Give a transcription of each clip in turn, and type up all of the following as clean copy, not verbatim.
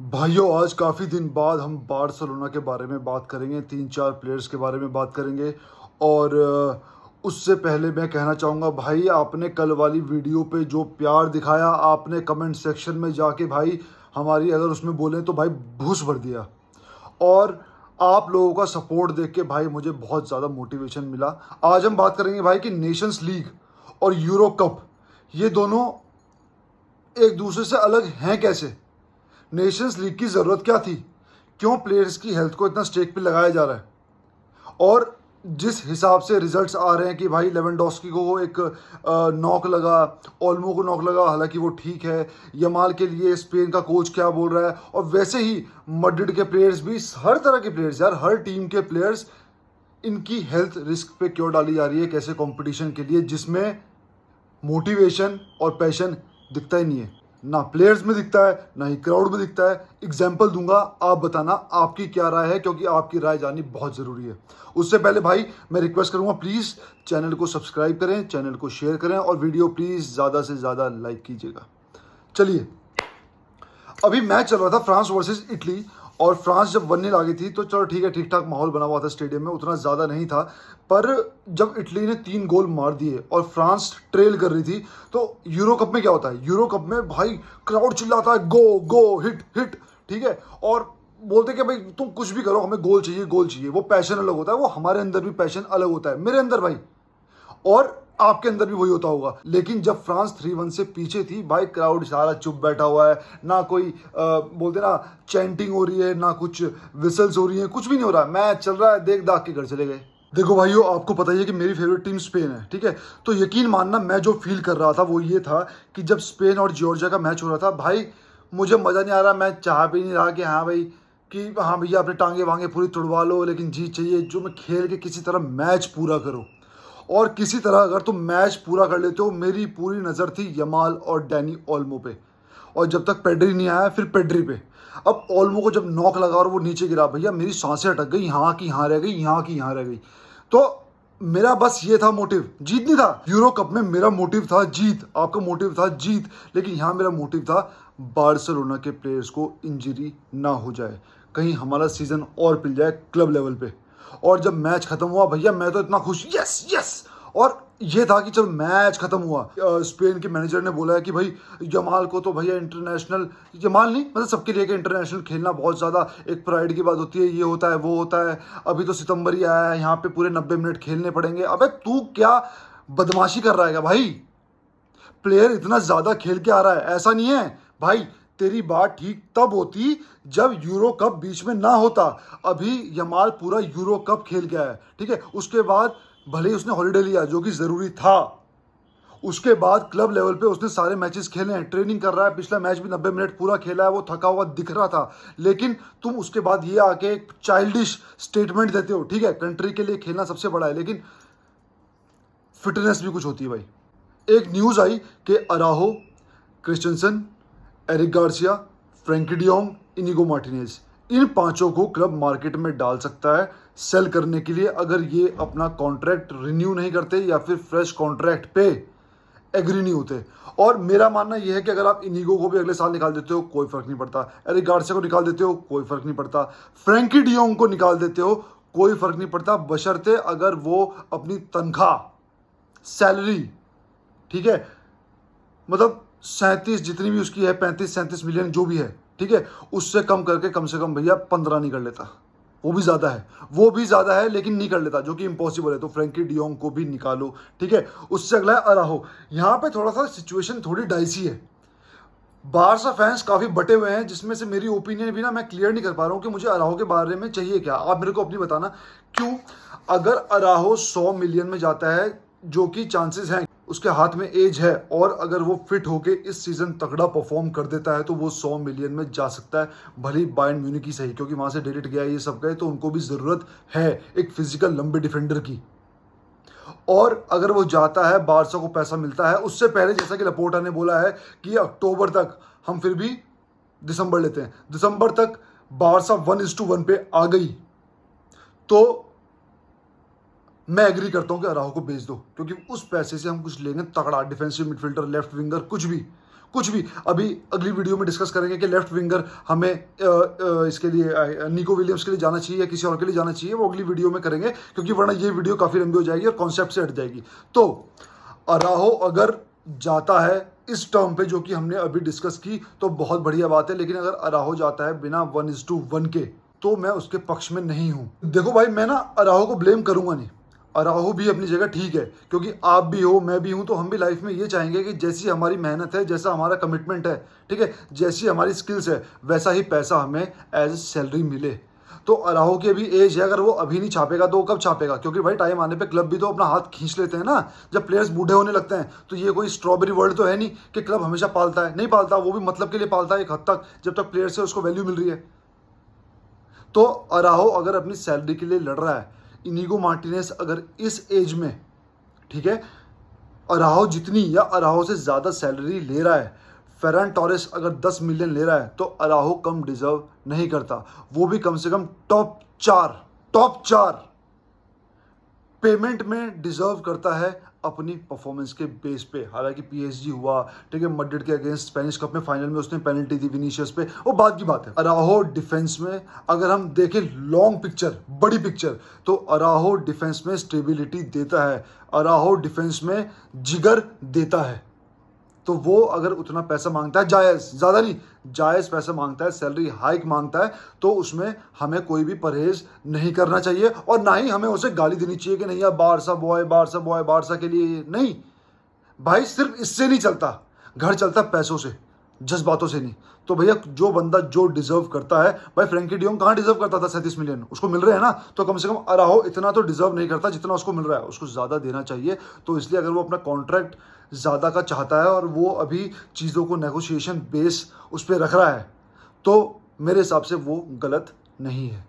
भाइयों, आज काफ़ी दिन बाद हम बार्सिलोना के बारे में बात करेंगे, 3-4 प्लेयर्स के बारे में बात करेंगे। और उससे पहले मैं कहना चाहूँगा भाई, आपने कल वाली वीडियो पे जो प्यार दिखाया, आपने कमेंट सेक्शन में जाके भाई हमारी अगर उसमें बोलें तो भाई भूस भर दिया। और आप लोगों का सपोर्ट देख के भाई मुझे बहुत ज़्यादा मोटिवेशन मिला। आज हम बात करेंगे भाई कि नेशंस लीग और यूरो कप, ये दोनों एक दूसरे से अलग हैं कैसे। नेशंस लीग की ज़रूरत क्या थी, क्यों प्लेयर्स की हेल्थ को इतना स्टेक पे लगाया जा रहा है, और जिस हिसाब से रिजल्ट्स आ रहे हैं कि भाई लेवेंडोस्की को एक नॉक लगा, ओल्मो को नॉक लगा, हालांकि वो ठीक है। यमाल के लिए स्पेन का कोच क्या बोल रहा है, और वैसे ही मैड्रिड के प्लेयर्स भी, हर तरह के प्लेयर्स यार, हर टीम के प्लेयर्स, इनकी हेल्थ रिस्क पे क्यों डाली जा रही है, कैसे कंपटीशन के लिए जिसमें मोटिवेशन और पैशन दिखता ही नहीं है। ना प्लेयर्स में दिखता है, ना ही क्राउड में दिखता है। एग्जाम्पल दूंगा, आप बताना आपकी क्या राय है, क्योंकि आपकी राय जाननी बहुत ज़रूरी है। उससे पहले भाई मैं रिक्वेस्ट करूंगा, प्लीज़ चैनल को सब्सक्राइब करें, चैनल को शेयर करें, और वीडियो प्लीज़ ज़्यादा से ज़्यादा लाइक कीजिएगा। चलिए, अभी मैच चल रहा था फ्रांस वर्सेस इटली, और फ्रांस जब 1-0 आगे थी तो चलो ठीक है, ठीक ठाक माहौल बना हुआ था स्टेडियम में, उतना ज़्यादा नहीं था। पर जब इटली ने 3 गोल मार दिए और फ्रांस ट्रेल कर रही थी, तो यूरो कप में क्या होता है, यूरो कप में भाई क्राउड चिल्लाता है गो गो हिट हिट, ठीक है, और बोलते कि भाई तुम कुछ भी करो, हमें गोल चाहिए, गोल चाहिए। वो पैशन अलग होता है, वो हमारे अंदर भी पैशन अलग होता है, मेरे अंदर भाई, और आपके अंदर भी वही होता होगा। लेकिन जब फ्रांस 3-1 से पीछे थी भाई, क्राउड सारा चुप बैठा हुआ है, ना कोई बोलते ना चैंटिंग हो रही है, ना कुछ विसल्स हो रही है, कुछ भी नहीं हो रहा है, मैच चल रहा है, देख दाग के घर चले गए। देखो भाइयों, आपको पता ही है कि मेरी फेवरेट टीम स्पेन है, ठीक है। तो यकीन मानना, मैं जो फील कर रहा था वो ये था कि जब स्पेन और जॉर्जिया का मैच हो रहा था भाई, मुझे मज़ा नहीं आ रहा, मैं चाह भी नहीं रहा कि हाँ भाई, कि हाँ भैया अपने टांगे वांगे पूरी तुड़वा लो, लेकिन जीत चाहिए, जो मैं खेल के किसी तरह मैच पूरा करो। और किसी तरह अगर तुम मैच पूरा कर लेते हो, मेरी पूरी नज़र थी यमाल और डैनी ओल्मो पे, और जब तक पेड्री नहीं आया फिर पेड्री पे। अब ओल्मो को जब नॉक लगा और वो नीचे गिरा, भैया मेरी सांसें अटक गई, यहाँ की यहाँ रह गई, यहाँ की यहाँ रह गई। तो मेरा बस ये था मोटिव, जीत नहीं था। यूरो कप में मेरा मोटिव था जीत, आपका मोटिव था जीत, लेकिन यहाँ मेरा मोटिव था बार्सिलोना के प्लेयर्स को इंजरी ना हो जाए, कहीं हमारा सीजन और पिल जाए क्लब लेवल पे। और जब मैच खत्म हुआ भैया, मैं तो इतना खुश, यस यस। और ये था कि जब मैच खत्म हुआ, स्पेन के मैनेजर ने बोला है कि भाई जमाल को तो भैया इंटरनेशनल, जमाल नहीं मतलब सबके लिए कि इंटरनेशनल खेलना बहुत ज़्यादा एक प्राइड की बात होती है, ये होता है वो होता है, अभी तो सितंबर ही आया है, यहाँ पे पूरे 90 मिनट खेलने पड़ेंगे। अबे तू क्या बदमाशी कर रहा है क्या भाई, प्लेयर इतना ज़्यादा खेल के आ रहा है, ऐसा नहीं है भाई। तेरी बात ठीक तब होती जब यूरो कप बीच में ना होता। अभी यमाल पूरा यूरो कप खेल गया है, ठीक है, उसके बाद भले ही उसने हॉलीडे लिया जो कि ज़रूरी था, उसके बाद क्लब लेवल पे उसने सारे मैचेस खेले हैं, ट्रेनिंग कर रहा है, पिछला मैच भी 90 मिनट पूरा खेला है, वो थका हुआ दिख रहा था। लेकिन तुम उसके बाद ये आके एक चाइल्डिश स्टेटमेंट देते हो, ठीक है, कंट्री के लिए खेलना सबसे बड़ा है, लेकिन फिटनेस भी कुछ होती है भाई। एक न्यूज़ आई कि Araujo, Christensen, Eric Garcia, Frenkie de Jong, Inigo Martinez, इन पांचों को क्लब मार्केट में डाल सकता है सेल करने के लिए, अगर ये अपना कॉन्ट्रैक्ट रिन्यू नहीं करते या फिर फ्रेश कॉन्ट्रैक्ट पे एग्री नहीं होते। और मेरा मानना यह है कि अगर आप इनिगो को भी अगले साल निकाल देते हो कोई फर्क नहीं पड़ता, एरिक गार्सिया को निकाल देते हो कोई फर्क नहीं पड़ता, फ्रैंकी डियोंग को निकाल देते हो कोई फर्क नहीं पड़ता, बशर्ते अगर वो अपनी तनख्वाह, सैलरी, ठीक है, मतलब 37 जितनी भी उसकी है, 35-37 मिलियन जो भी है, ठीक है, उससे कम करके कम से कम भैया 15 नहीं कर लेता। वो भी ज़्यादा है, वो भी ज़्यादा है, लेकिन नहीं कर लेता, जो कि इम्पॉसिबल है। तो फ्रैंकी डियोंग को भी निकालो, ठीक है। उससे अगला है अराहो। यहाँ पे थोड़ा सा सिचुएशन थोड़ी डाइसी है, बारसा फैंस काफ़ी बटे हुए हैं, जिसमें से मेरी ओपिनियन भी ना मैं क्लियर नहीं कर पा रहा हूँ कि मुझे अराहो के बारे में चाहिए क्या। आप मेरे को अपनी बताना क्यों। अगर अराहो 100 मिलियन में जाता है, जो कि चांसेस हैं, उसके हाथ में एज है, और अगर वो फिट होके इस सीजन तगड़ा परफॉर्म कर देता है तो वो 100 मिलियन में जा सकता है, भले ही बायर्न म्यूनिख की सही, क्योंकि वहाँ से डेलिट गया ये सब गए, तो उनको भी ज़रूरत है एक फिजिकल लंबे डिफेंडर की। और अगर वो जाता है, बारसा को पैसा मिलता है, उससे पहले जैसा कि लपोर्टा ने बोला है कि अक्टूबर तक, हम फिर भी दिसंबर लेते हैं, दिसंबर तक बारसा 1:1 पे आ गई, तो मैं एग्री करता हूं कि अराहो को बेच दो, क्योंकि उस पैसे से हम कुछ लेंगे तगड़ा, डिफेंसिव मिडफील्डर, लेफ्ट विंगर, कुछ भी, कुछ भी अभी अगली वीडियो में डिस्कस करेंगे कि लेफ्ट विंगर हमें इसके लिए निको विलियम्स के लिए जाना चाहिए या किसी और के लिए जाना चाहिए, वो अगली वीडियो में करेंगे, क्योंकि वरना ये वीडियो काफ़ी लंबी हो जाएगी और कॉन्सेप्ट से हट जाएगी। तो अराहो अगर जाता है इस टर्म पे जो कि हमने अभी डिस्कस की तो बहुत बढ़िया बात है, लेकिन अगर अराहो जाता है बिना 1:1 के तो मैं उसके पक्ष में नहीं हूं। देखो भाई, मैं ना अराहो को ब्लेम करूंगा नहीं, अराहो भी अपनी जगह ठीक है, क्योंकि आप भी हो मैं भी हूं, तो हम भी लाइफ में ये चाहेंगे कि जैसी हमारी मेहनत है, जैसा हमारा कमिटमेंट है, ठीक है, जैसी हमारी स्किल्स है, वैसा ही पैसा हमें एज सैलरी मिले। तो अराहो की अभी एज है, अगर वो अभी नहीं छापेगा तो वो कब छापेगा? क्योंकि भाई टाइम आने पे क्लब भी तो अपना हाथ खींच लेते हैं ना, जब प्लेयर्स बूढ़े होने लगते हैं। तो ये कोई स्ट्रॉबेरी वर्ल्ड तो है नहीं कि क्लब हमेशा पालता है, नहीं पालता, वो भी मतलब के लिए पालता है एक हद तक, जब तक प्लेयर से उसको वैल्यू मिल रही है। तो अराहो अगर अपनी सैलरी के लिए लड़ रहा है, इनिगो मार्टिनेज अगर इस एज में, ठीक है, अराहो जितनी या अराहो से ज़्यादा सैलरी ले रहा है, फेरन टोरेस अगर 10 मिलियन ले रहा है, तो अराहो कम डिजर्व नहीं करता, वो भी कम से कम टॉप चार पेमेंट में डिजर्व करता है अपनी परफॉर्मेंस के बेस पे। हालांकि पीएसजी हुआ, ठीक है, मैड्रिड के अगेंस्ट स्पेनिश कप में फाइनल में उसने पेनल्टी दी विनीशियस पे, वो बात की बात है। अराहो डिफेंस में अगर हम देखें लॉन्ग पिक्चर, बड़ी पिक्चर, तो अराहो डिफेंस में स्टेबिलिटी देता है, अराहो डिफेंस में जिगर देता है। तो वो अगर उतना पैसा मांगता है, जायज़, ज़्यादा नहीं, जायज़ पैसा मांगता है, सैलरी हाइक मांगता है, तो उसमें हमें कोई भी परहेज नहीं करना चाहिए, और ना ही हमें उसे गाली देनी चाहिए कि नहीं यार Barça boy, Barça boy, Barça के लिए नहीं। भाई सिर्फ इससे नहीं चलता, घर चलता पैसों से, जज्बातों से नहीं। तो भैया जो बंदा जो डिजर्व करता है, भाई फ्रैंकी डियोंग कहाँ डिजर्व करता था 37 मिलियन, उसको मिल रहे हैं ना, तो कम से कम अराहो इतना तो डिजर्व नहीं करता जितना उसको मिल रहा है, उसको ज़्यादा देना चाहिए। तो इसलिए अगर वो अपना कॉन्ट्रैक्ट ज़्यादा का चाहता है और वो अभी चीज़ों को नेगोशिएशन बेस उस पर रख रहा है, तो मेरे हिसाब से वो गलत नहीं है।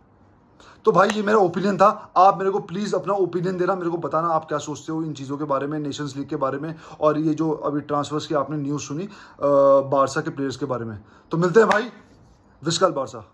तो भाई ये मेरा ओपिनियन था, आप मेरे को प्लीज़ अपना ओपिनियन देना, मेरे को बताना आप क्या सोचते हो इन चीज़ों के बारे में, नेशंस लीग के बारे में, और ये जो अभी ट्रांसफर्स की आपने न्यूज़ सुनी बारसा के प्लेयर्स के बारे में। तो मिलते हैं भाई, विस्कल बारसा।